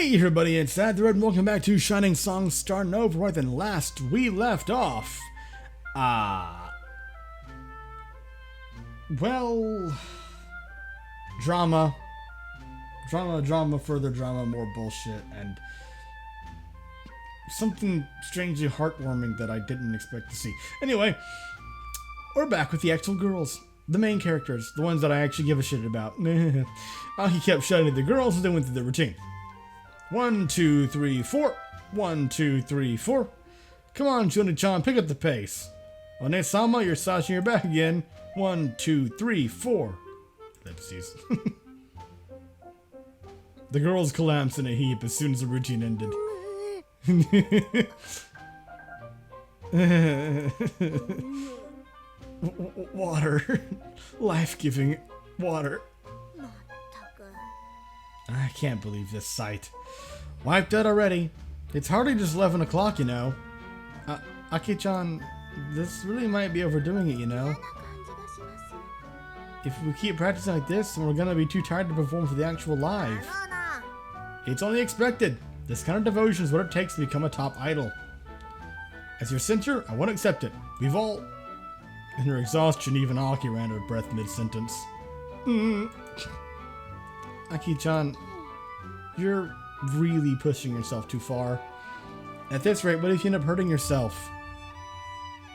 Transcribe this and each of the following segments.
Hey everybody, it's Sad the Red and welcome back to Shining Song Starnova. Right then, last we left off, well, drama, further drama, more bullshit, and something strangely heartwarming that I didn't expect to see. Anyway, we're back with the actual girls. The main characters, the ones that I actually give a shit about. He kept shouting at the girls as they went through the routine. 1, 2, 3, 4. 1, 2, 3, 4. Come on, Juni-chan, pick up the pace. One-sama, you're slouching your back again. 1, 2, 3, 4. Ellipses. The girls collapsed in a heap as soon as the routine ended. Water. Life-giving water. I can't believe this sight. Wiped out already. It's hardly just 11 o'clock, you know. Aki-chan, this really might be overdoing it, you know. If we keep practicing like this, then we're gonna be too tired to perform for the actual live. It's only expected. This kind of devotion is what it takes to become a top idol. As your center, I won't accept it. We've all... In her exhaustion, even Aki ran out of breath mid-sentence. Aki-chan, you're really pushing yourself too far. At this rate, what if you end up hurting yourself?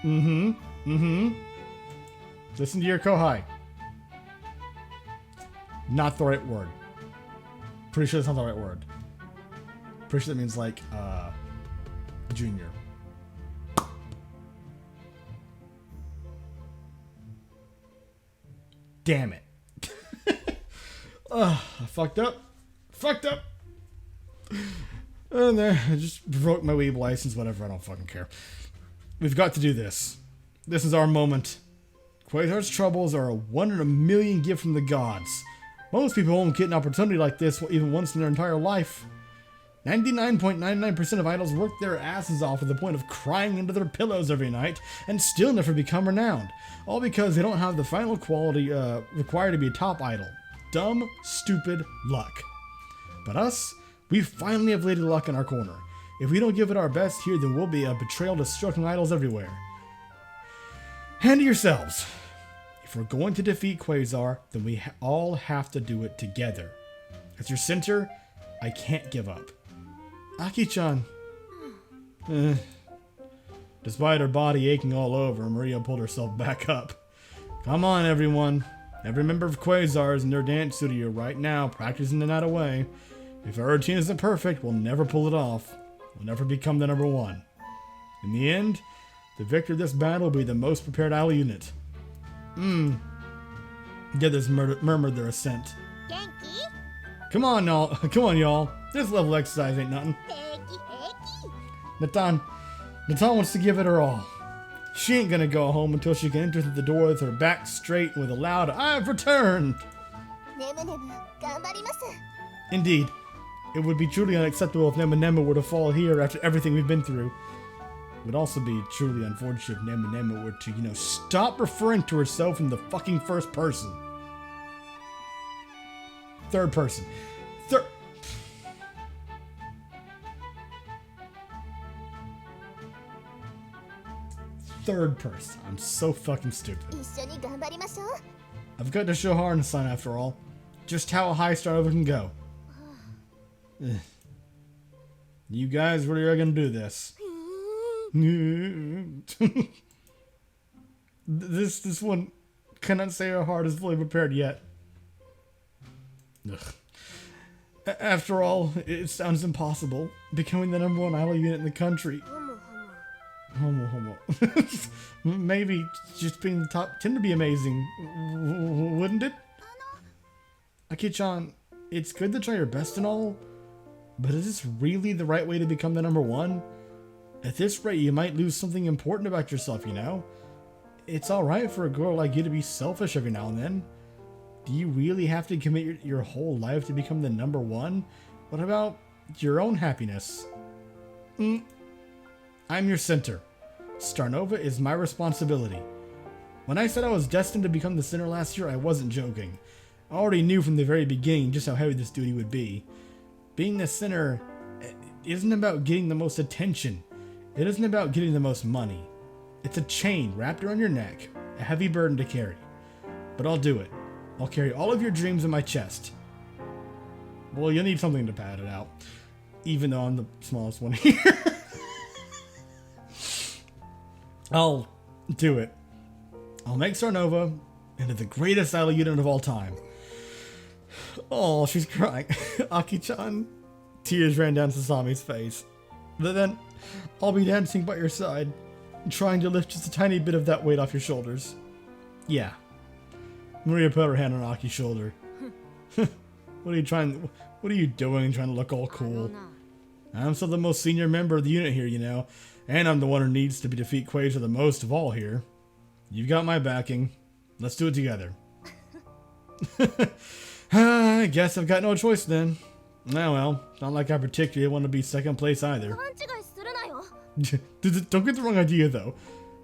Listen to your kohai. Not the right word. Pretty sure that's not the right word. Pretty sure that means like, junior. Damn it. I fucked up. And then I just revoked my weeb license, whatever, I don't fucking care. We've got to do this. This is our moment. Quasar's troubles are a 1 in a million gift from the gods. Most people won't get an opportunity like this even once in their entire life. 99.99% of idols work their asses off to the point of crying into their pillows every night and still never become renowned. All because they don't have the final quality required to be a top idol. Dumb, stupid luck. But us, we finally have Lady Luck in our corner. If we don't give it our best here, then we'll be a betrayal to struggling idols everywhere. Hand to yourselves. If we're going to defeat Quasar, then we all have to do it together. As your center, I can't give up. Aki-chan. Despite her body aching all over, Maria pulled herself back up. Come on, everyone. Every member of Quasar is in their dance studio right now, practicing the night away. If our routine isn't perfect, we'll never pull it off. We'll never become the number one. In the end, the victor of this battle will be the most prepared idol unit. The others murmured their assent. Come on, y'all. This level exercise ain't nothing. Natan wants to give it her all. She ain't gonna go home until she can enter through the door with her back straight and with a loud, "I've returned!" Indeed, it would be truly unacceptable if Nemu were to fall here after everything we've been through. It would also be truly unfortunate if Nemu were to, stop referring to herself in the fucking first person. Third person. Third person. I'm so fucking stupid. I've got to show Harn-san after all. Just how a high Starnova can go. You guys really are gonna do this. This one cannot say our heart is fully prepared yet. Ugh. After all, it sounds impossible. Becoming the number one idol unit in the country. Homo. Maybe just being the top 10 to be amazing, wouldn't it? Aki-chan, it's good to try your best and all, but is this really the right way to become the number one? At this rate, you might lose something important about yourself, you know? It's alright for a girl like you to be selfish every now and then. Do you really have to commit your whole life to become the number one? What about your own happiness? I'm your center. Starnova is my responsibility. When I said I was destined to become the center last year, I wasn't joking. I already knew from the very beginning just how heavy this duty would be. Being the center isn't about getting the most attention. It isn't about getting the most money. It's a chain wrapped around your neck, a heavy burden to carry. But I'll do it. I'll carry all of your dreams in my chest. Well, you'll need something to pad it out. Even though I'm the smallest one here. I'll do it. I'll make Starnova into the greatest idol unit of all time. Oh, she's crying. Aki-chan. Tears ran down Sasami's face. But then, I'll be dancing by your side, trying to lift just a tiny bit of that weight off your shoulders. Yeah. Maria put her hand on Aki's shoulder. What are you doing trying to look all cool? I'm still the most senior member of the unit here, you know. And I'm the one who needs to defeat Quasar the most of all here. You've got my backing. Let's do it together. I guess I've got no choice then. Oh well, it's not like I particularly want to be second place either. Don't get the wrong idea though.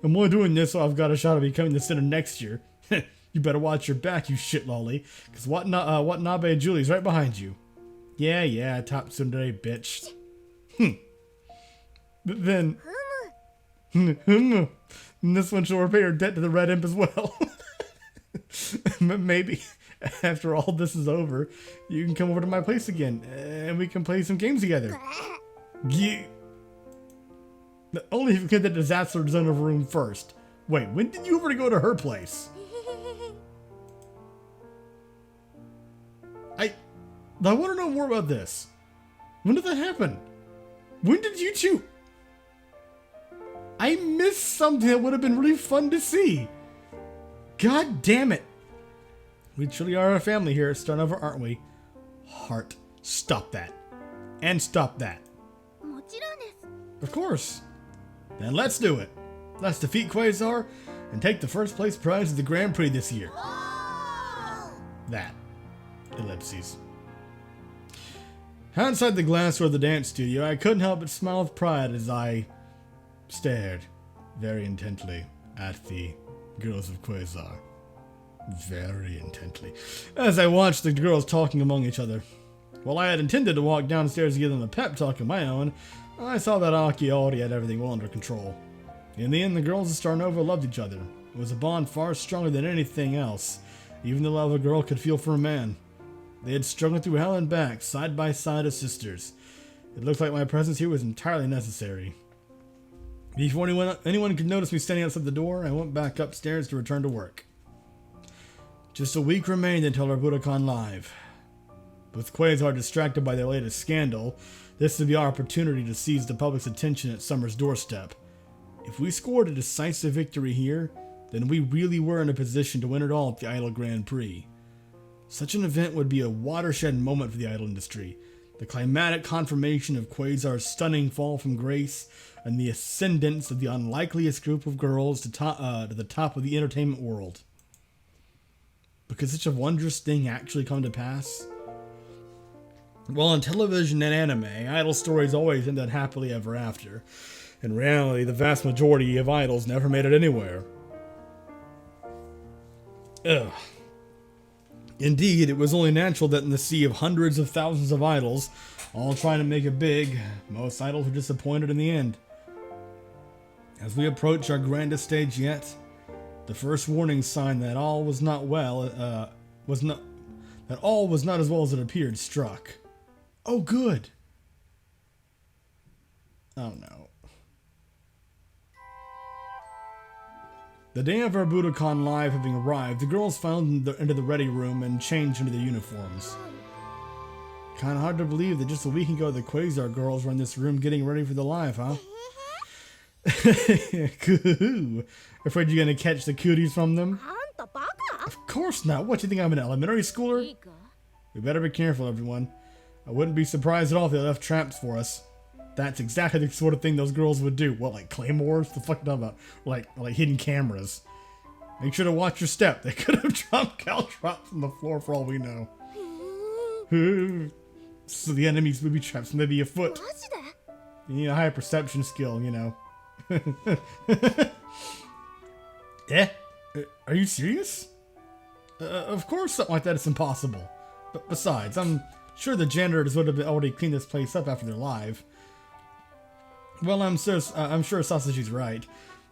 I'm only doing this so I've got a shot of becoming the center next year. You better watch your back, you shit lolly. Cause Watanabe and Julie's right behind you. Yeah, top tsundere bitch. But then... this one she'll repay her debt to the Red Imp as well. Maybe after all this is over, you can come over to my place again, and we can play some games together. Only if you get the disaster zone of room first. Wait, when did you ever go to her place? I want to know more about this. When did that happen? When did you two... I missed something that would have been really fun to see. God damn it. We truly are a family here at Starnova, aren't we? Heart, stop that. And stop that. Of course. Then let's do it. Let's defeat Quasar and take the first place prize of the Grand Prix this year. That. Ellipses. Outside the glass door of the dance studio, I couldn't help but smile with pride as I stared very intently at the girls of Quasar. Very intently. As I watched the girls talking among each other. While I had intended to walk downstairs to give them a pep talk of my own, I saw that Aki already had everything well under control. In the end, the girls of Starnova loved each other. It was a bond far stronger than anything else, even the love a girl could feel for a man. They had struggled through hell and back, side by side as sisters. It looked like my presence here was entirely necessary. Before anyone could notice me standing outside the door, I went back upstairs to return to work. Just a week remained until our Budokan Live. With Quasar distracted by their latest scandal, this would be our opportunity to seize the public's attention at Summer's doorstep. If we scored a decisive victory here, then we really were in a position to win it all at the Idol Grand Prix. Such an event would be a watershed moment for the idol industry, the climatic confirmation of Quasar's stunning fall from grace, and the ascendance of the unlikeliest group of girls to the top of the entertainment world. But could such a wondrous thing actually come to pass? Well, in television and anime, idol stories always ended happily ever after. In reality, the vast majority of idols never made it anywhere. Ugh. Indeed, it was only natural that in the sea of hundreds of thousands of idols, all trying to make it big, most idols were disappointed in the end. As we approach our grandest stage yet, the first warning sign that all was not as well as it appeared struck. Oh, good. Oh no. The day of our Budokan Live having arrived, the girls filed into the ready room and changed into their uniforms. Kinda hard to believe that just a week ago the Quasar girls were in this room getting ready for the live, huh? Coo-hoo. Afraid you're gonna catch the cooties from them? Of course not. What, you think I'm an elementary schooler? We better be careful, everyone. I wouldn't be surprised at all if they left traps for us. That's exactly the sort of thing those girls would do. What, like claymores? The fuck about? Like hidden cameras. Make sure to watch your step. They could have dropped caltrops on the floor for all we know. So the enemy's booby traps may be afoot. You need a high perception skill, you know. Eh? Are you serious? Of course something like that is impossible. But besides, I'm Sure, the janitors would have already cleaned this place up after they're live. Well, I'm sure Sasashi's right.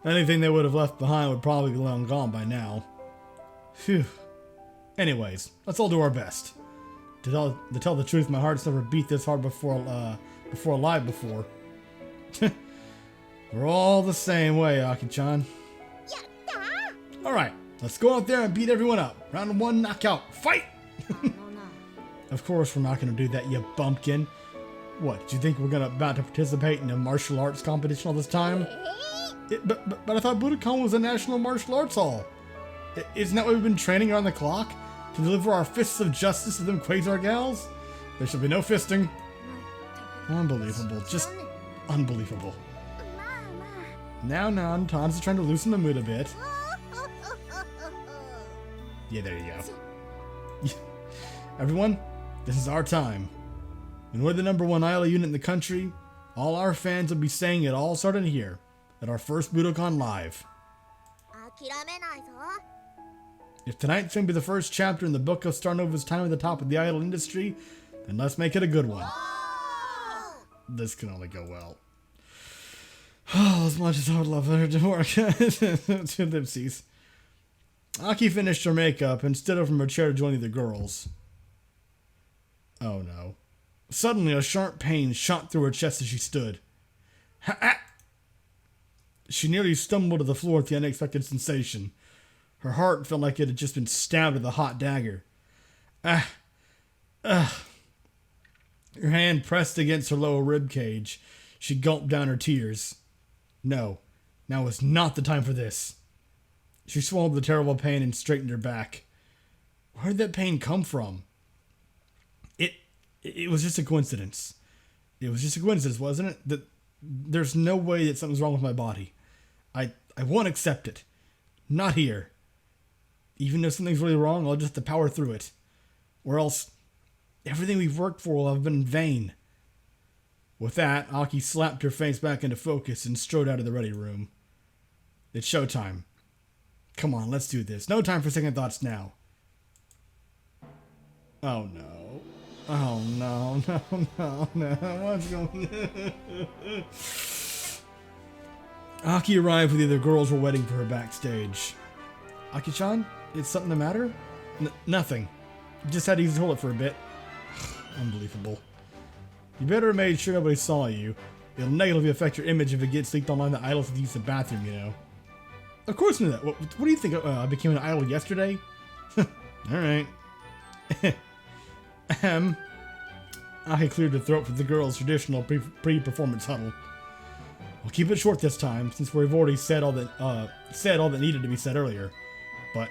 Anything they would have left behind would probably be long gone by now. Phew. Anyways, let's all do our best. To tell the truth, my heart's never beat this hard before live before. We're all the same way, Aki-chan. Alright, let's go out there and beat everyone up. Round 1, knockout, fight! Of course we're not going to do that, you bumpkin. What, do you think we're about to participate in a martial arts competition all this time? But I thought Budokan was a national martial arts hall. Isn't that what we've been training around the clock? To deliver our fists of justice to them Quasar gals? There shall be no fisting. Unbelievable. Just unbelievable. Now, Tons is trying to loosen the mood a bit. Yeah, there you go. Everyone, this is our time. When we're the #1 idol unit in the country, all our fans will be saying it all started here, at our first Budokan Live. If tonight's going to be the first chapter in the book of Starnova's time at the top of the idol industry, then let's make it a good one. This can only go well. Oh, as much as I would love her to work. Two lipsies. Aki finished her makeup and stood up from her chair to join the girls. Oh no. Suddenly, a sharp pain shot through her chest as she stood. She nearly stumbled to the floor at the unexpected sensation. Her heart felt like it had just been stabbed with a hot dagger. Her hand pressed against her lower rib cage. She gulped down her tears. No, now was not the time for this. She swallowed the terrible pain and straightened her back. Where did that pain come from? It was just a coincidence. It was just a coincidence, wasn't it? That there's no way that something's wrong with my body. I won't accept it. Not here. Even if something's really wrong, I'll just have to power through it. Or else, everything we've worked for will have been in vain. With that, Aki slapped her face back into focus and strode out of the ready room. It's showtime. Come on, let's do this. No time for second thoughts now. Oh no. Oh no, no. What's going on? Aki arrived with the other girls were waiting for her backstage. Aki-chan, is something the matter? Nothing. Just had to use the toilet for a bit. Unbelievable. You better have made sure nobody saw you. It'll negatively affect your image if it gets leaked online that idols use the bathroom, you know. Of course I knew that. What do you think? I became an idol yesterday? Alright. Aki cleared the throat for the girls' traditional pre-performance huddle. I'll keep it short this time, since we've already said all that needed to be said earlier. But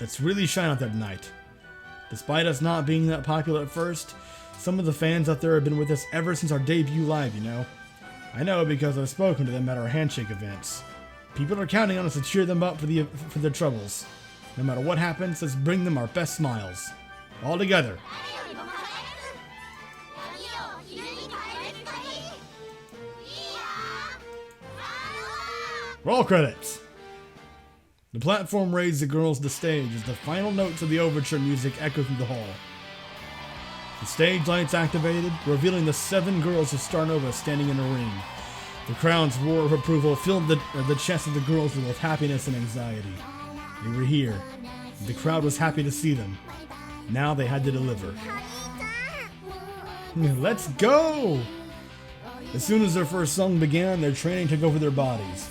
let's really shine out there tonight. Despite us not being that popular at first, some of the fans out there have been with us ever since our debut live, you know. I know because I've spoken to them at our handshake events. People are counting on us to cheer them up for their troubles. No matter what happens, let's bring them our best smiles. All together. Roll credits! The platform raised the girls to the stage as the final notes of the overture music echoed through the hall. The stage lights activated, revealing the 7 girls of Starnova standing in a ring. The crowd's roar of approval filled the chests of the girls with both happiness and anxiety. They were here. The crowd was happy to see them. Now they had to deliver. Let's go! As soon as their first song began, their training took over their bodies.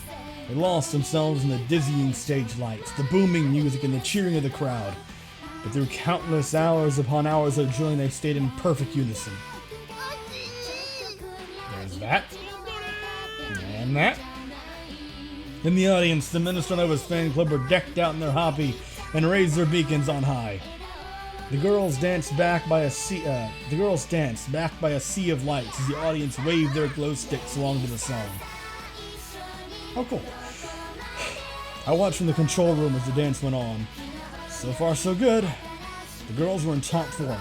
They lost themselves in the dizzying stage lights, the booming music, and the cheering of the crowd. But through countless hours upon hours of drilling, they stayed in perfect unison. There's that. And that. In the audience, the men of Starnova's fan club were decked out in their hoppy and raised their beacons on high. The girls danced back by a sea of lights as the audience waved their glow sticks along to the song. Oh, cool. I watched from the control room as the dance went on. So far, so good. The girls were in top form.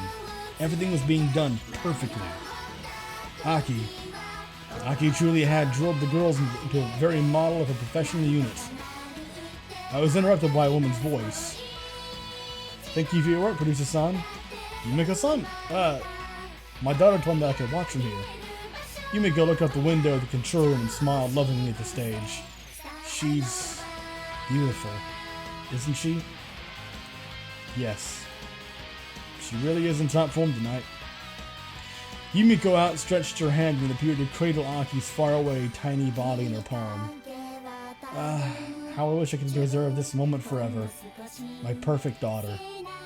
Everything was being done perfectly. Aki truly had drilled the girls into a very model of a professional unit. I was interrupted by a woman's voice. Thank you for your work, Producer-san. Yumiko-san, My daughter told me I could watch from here. Yumiko looked out the window of the control room and smiled lovingly at the stage. She's beautiful, isn't she? Yes. She really is in top form tonight. Yumiko outstretched her hand and appeared to cradle Aki's faraway, tiny body in her palm. How I wish I could preserve this moment forever. My perfect daughter.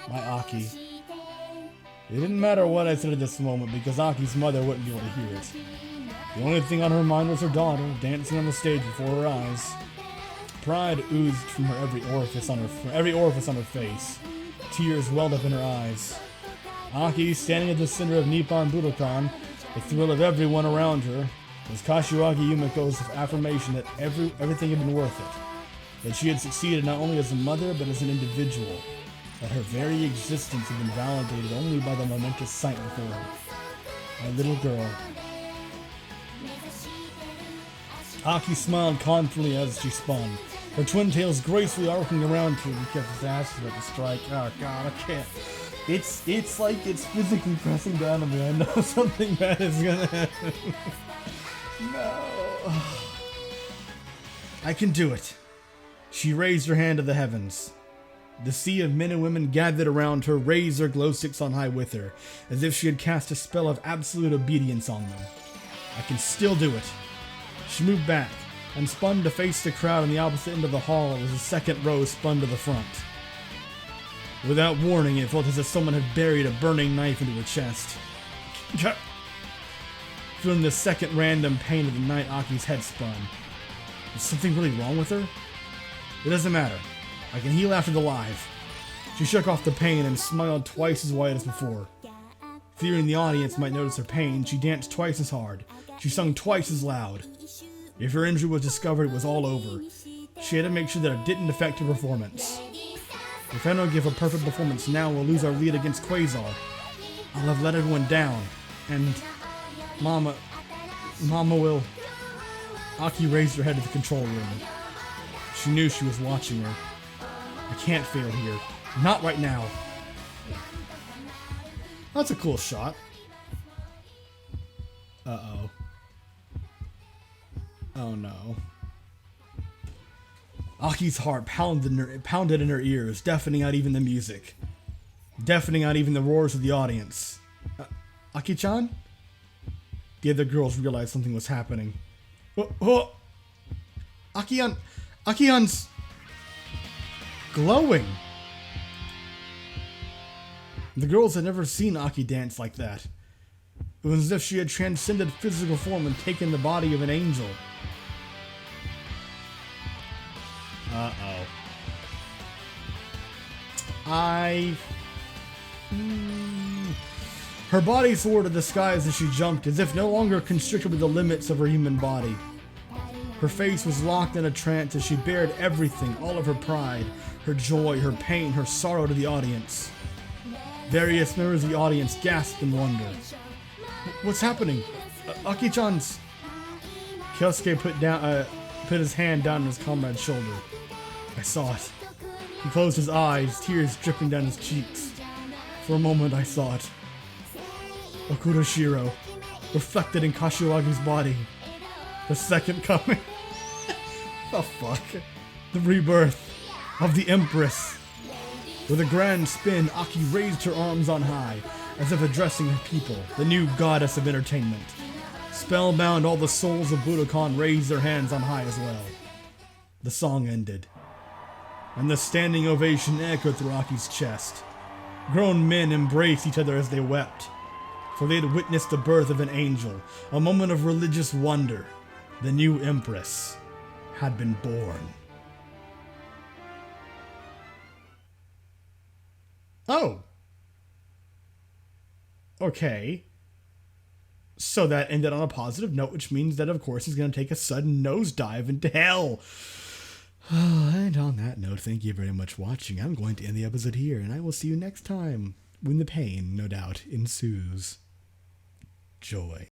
My Aki. It didn't matter what I said at this moment because Aki's mother wouldn't be able to hear it. The only thing on her mind was her daughter, dancing on the stage before her eyes. Pride oozed from every orifice on her face. Tears welled up in her eyes. Aki, standing at the center of Nippon Budokan, the thrill of everyone around her, was Kashiwagi Yumiko's affirmation that everything had been worth it. That she had succeeded not only as a mother, but as an individual. That her very existence had been validated only by the momentous sight before her. My little girl. Aki smiled confidently as she spun, her twin tails gracefully arcing around her and kept his ass about to strike. Oh god, I can't. It's like it's physically pressing down on me. I know something bad is gonna happen. No. I can do it. She raised her hand to the heavens. The sea of men and women gathered around her, raised their glow sticks on high with her, as if she had cast a spell of absolute obedience on them. I can still do it. She moved back and spun to face the crowd on the opposite end of the hall as the second row spun to the front. Without warning, it felt as if someone had buried a burning knife into her chest. Feeling the second random pain of the night, Aki's head spun. Is something really wrong with her? It doesn't matter. I can heal after the live. She shook off the pain and smiled twice as wide as before. Fearing the audience might notice her pain, she danced twice as hard. She sung twice as loud. If her injury was discovered, it was all over. She had to make sure that it didn't affect her performance. If I don't give a perfect performance now, we'll lose our lead against Quasar. I'll have let everyone down. And Mama will... Aki raised her head to the control room. She knew she was watching her. I can't fail here. Not right now. That's a cool shot. Uh-oh. Oh no. Aki's heart pounded in her ears, deafening out even the music. Deafening out even the roars of the audience. Aki-chan? The other girls realized something was happening. Oh! Akian's glowing. The girls had never seen Aki dance like that. It was as if she had transcended physical form and taken the body of an angel. Uh-oh. Her body soared to the skies as she jumped, as if no longer constricted with the limits of her human body. Her face was locked in a trance as she bared everything, all of her pride, her joy, her pain, her sorrow to the audience. Various members of the audience gasped in wonder. What's happening? Aki-chan's... Kyosuke put his hand down on his comrade's shoulder. I saw it. He closed his eyes, tears dripping down his cheeks. For a moment I saw it. Okuroshiro, reflected in Kashiwagi's body. The second coming. The fuck? The rebirth of the Empress. With a grand spin, Aki raised her arms on high, as if addressing her people, the new goddess of entertainment. Spellbound, all the souls of Budokan raised their hands on high as well. The song ended, and the standing ovation echoed through Aki's chest. Grown men embraced each other as they wept, for they had witnessed the birth of an angel, a moment of religious wonder. The new Empress had been born. Oh. Okay. So that ended on a positive note, which means that, of course, he's going to take a sudden nosedive into hell. And on that note, thank you very much for watching. I'm going to end the episode here, and I will see you next time when the pain, no doubt, ensues. Joy.